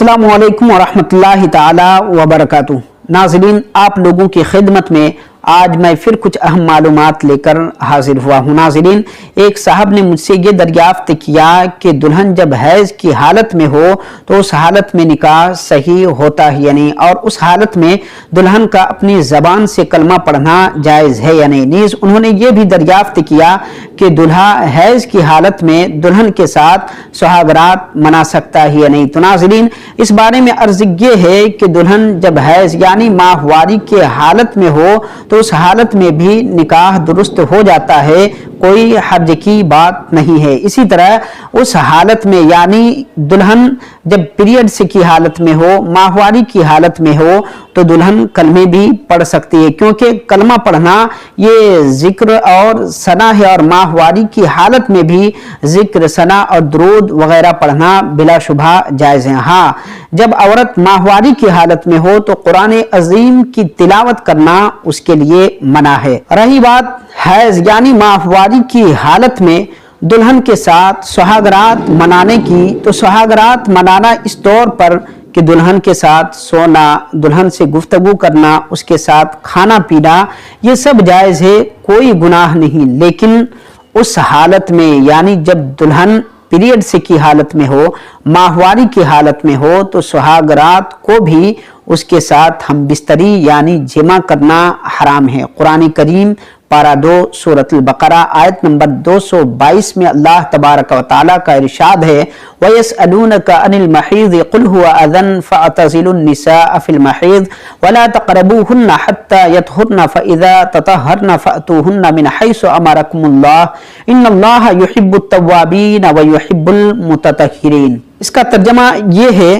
अस्सलामु अलैकुम वरहमतुल्लाहि ताला वबरकातुहू। नाज़रीन, आप लोगों की खिदमत में आज मैं फिर कुछ अहम मालूमात लेकर हाजिर हुआ हूँ। नाज़रीन, एक साहब ने मुझसे ये दरियाफ्त किया कि दुल्हन जब हैज़ की हालत में हो तो उस हालत में निकाह सही होता है या नहीं, और उस हालत में दुल्हन का अपनी ज़बान से कलमा पढ़ना जायज़ है या नहीं। नीज़ उन्होंने ये भी दरियाफ्त किया कि दूल्हा हैज़ की हालत में दुल्हन के साथ सुहागरात मना सकता है या नहीं। तो नाज़रीन, इस बारे में अर्ज़ ये है कि दुल्हन जब हैज़ यानी माहवारी के हालत में हो तो उस हालत में भी निकाह दुरुस्त हो जाता है, कोई हर्ज की बात नहीं है। इसी तरह उस हालत में यानी दुल्हन जब पीरियड्स की हालत में हो, माहवारी की हालत में हो, तो दुल्हन कलमे भी पढ़ सकती है, क्योंकि कलमा पढ़ना ये जिक्र और सना है, और माहवारी की हालत में भी जिक्र, सना और दुरूद वगैरह पढ़ना बिलाशुबा जायज़ है। हाँ, जब औरत माहवारी की हालत में हो तो कुरान अजीम की तिलावत करना उसके लिए मना है। रही बात हैज़ यानी माहवारी की हालत में दुल्हन के साथ सुहागरात मनाने की, तो सुहागरात मनाना इस तौर पर कि दुल्हन के साथ सोना, दुल्हन से गुफ्तगू करना, उसके साथ खाना पीना, ये सब जायज़ है, कोई गुनाह नहीं। लेकिन उस हालत में यानी जब दुल्हन पीरियड से की हालत में हो, माहवारी की हालत में हो, तो सुहागरात को भी उसके साथ हम बिस्तरी यानी जिमा करना हराम है। कुरान करीम पारा 2 सूरत अल-बकरा आयत नंबर 222 में अल्लाह तबारक व तआला का इरशाद है, वयसअलूनका अनिल महीज़ कुल हुवा अज़न फ़अतज़िलुन निसाअ फ़िल महीज़ वला तक़रबूहुन्ना हत्ता यतहुरन फ़इज़ा ततहरन फ़अतूहुन्ना मिन हैसु अमरकुमुल्लाह इन्नल्लाह युहिब्बुत तव्वाबीन व युहिब्बुल मुततहिरीन। इसका तर्जमा ये है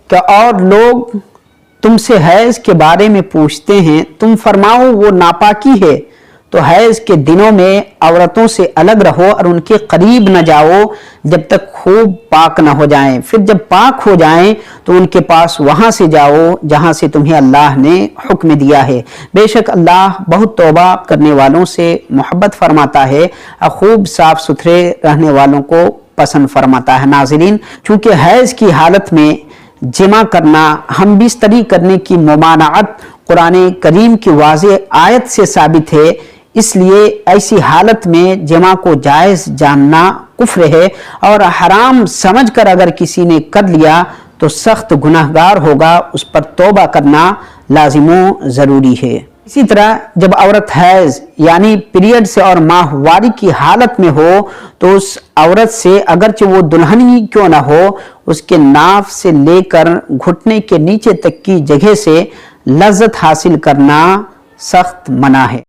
कि और लोग तुमसे हैज़ के बारे में पूछते हैं, तुम फरमाओ वो नापाकी है, तो हैज़ के दिनों में औरतों से अलग रहो और उनके करीब न जाओ जब तक खूब पाक न हो जाएं। फिर जब पाक हो जाएं तो उनके पास वहां से जाओ जहां से तुम्हें अल्लाह ने हुक्म दिया है। बेशक अल्लाह बहुत तौबा करने वालों से मोहब्बत फरमाता है और खूब साफ सुथरे रहने वालों को पसंद फरमाता है। नाज़रीन, चूँकि हैज़ की हालत में जिमा करना, हम बिस्तरी करने की ममानात कुरान करीम की वाज़ेह आयत से साबित है, इसलिए ऐसी हालत में जिमा को जायज़ जानना कुफ्र है, और हराम समझकर अगर किसी ने कर लिया तो सख्त गुनाहगार होगा, उस पर तौबा करना लाजिमो ज़रूरी है। इसी तरह जब औरत हैज़ यानी पीरियड से और माहवारी की हालत में हो तो उस औरत से अगरचे वो दुल्हन ही क्यों ना हो, उसके नाफ से लेकर घुटने के नीचे तक की जगह से लज्जत हासिल करना सख्त मना है।